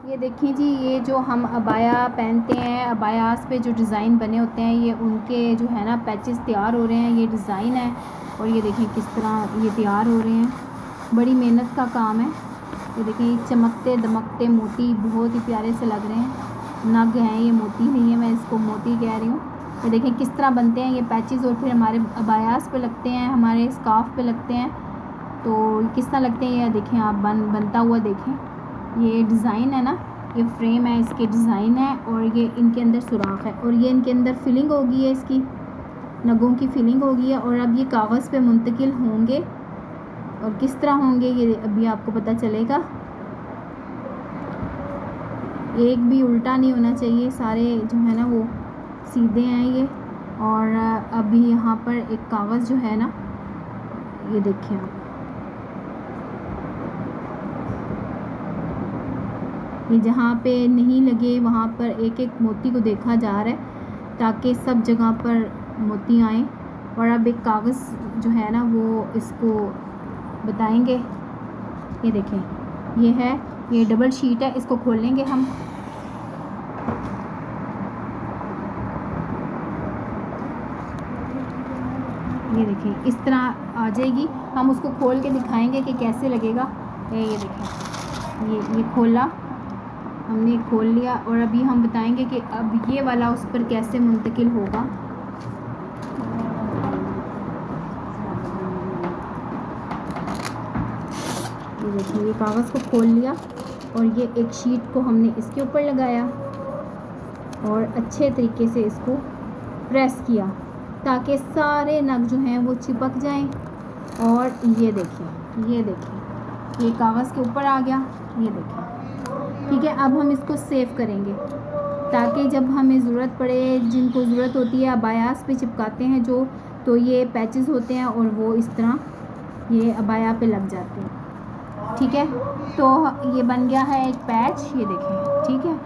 ये देखिए जी, ये जो हम अबाया पहनते हैं, अबायास पे जो डिज़ाइन बने होते हैं, ये उनके जो है ना पैचेस तैयार हो रहे हैं। ये डिज़ाइन है और ये देखें किस तरह ये तैयार हो रहे हैं। बड़ी मेहनत का काम है। ये देखें, ये चमकते दमकते मोती बहुत ही प्यारे से लग रहे हैं। नग हैं, ये मोती नहीं है, मैं इसको मोती कह रही हूँ। ये देखें किस तरह बनते हैं ये पैचेस और फिर हमारे अबायास पे लगते हैं, हमारे स्कार्फ पे लगते हैं। तो किस तरह लगते हैं ये देखें आप, बनता हुआ देखें। ये डिज़ाइन है ना, ये फ्रेम है, इसके डिज़ाइन है और ये इनके अंदर सुराख है और ये इनके अंदर फिलिंग होगी है, इसकी नगों की फिलिंग होगी है। और अब ये कागज़ पे मुंतकिल होंगे और किस तरह होंगे ये अभी आपको पता चलेगा। एक भी उल्टा नहीं होना चाहिए, सारे जो है ना वो सीधे हैं ये। और अभी यहाँ पर एक कागज़ जो है ना, ये देखिए आप, ये जहाँ पे नहीं लगे वहाँ पर एक एक मोती को देखा जा रहा है ताकि सब जगह पर मोती आए। और अब एक कागज़ जो है ना वो इसको बताएंगे। ये देखें, ये है, ये डबल शीट है, इसको खोलेंगे हम। ये देखें इस तरह आ जाएगी, हम उसको खोल के दिखाएंगे कि कैसे लगेगा। ये देखें, ये खोला हमने, खोल लिया और अभी हम बताएंगे कि अब ये वाला उस पर कैसे मुंतकिल होगा। ये देखिए, ये कागज़ को खोल लिया और ये एक शीट को हमने इसके ऊपर लगाया और अच्छे तरीके से इसको प्रेस किया ताकि सारे नग जो हैं वो चिपक जाएं। और ये देखिए, ये कागज़ के ऊपर आ गया, ये देखिए। ठीक है, अब हम इसको सेव करेंगे ताकि जब हमें ज़रूरत पड़े, जिनको ज़रूरत होती है अबायास पे चिपकाते हैं जो, तो ये पैचेस होते हैं और वो इस तरह ये अबाया पे लग जाते हैं। ठीक है, तो ये बन गया है एक पैच, ये देखें। ठीक है,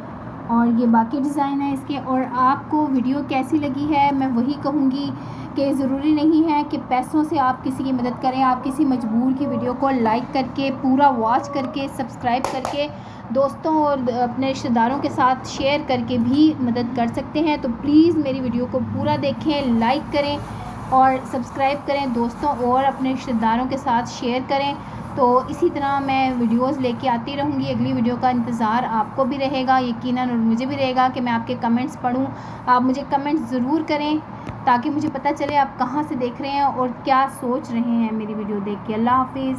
और ये बाकी डिज़ाइन है इसके। और आपको वीडियो कैसी लगी है, मैं वही कहूँगी कि ज़रूरी नहीं है कि पैसों से आप किसी की मदद करें। आप किसी मजबूर की वीडियो को लाइक करके, पूरा वॉच करके, सब्सक्राइब करके, दोस्तों और अपने रिश्तेदारों के साथ शेयर करके भी मदद कर सकते हैं। तो प्लीज़ मेरी वीडियो को पूरा देखें, लाइक करें और सब्सक्राइब करें दोस्तों, और अपने रिश्तेदारों के साथ शेयर करें। तो इसी तरह मैं वीडियोस लेके आती रहूँगी। अगली वीडियो का इंतज़ार आपको भी रहेगा यकीनन, और मुझे भी रहेगा कि मैं आपके कमेंट्स पढूं। आप मुझे कमेंट्स ज़रूर करें ताकि मुझे पता चले आप कहाँ से देख रहे हैं और क्या सोच रहे हैं मेरी वीडियो देख के। अल्लाह हाफिज़।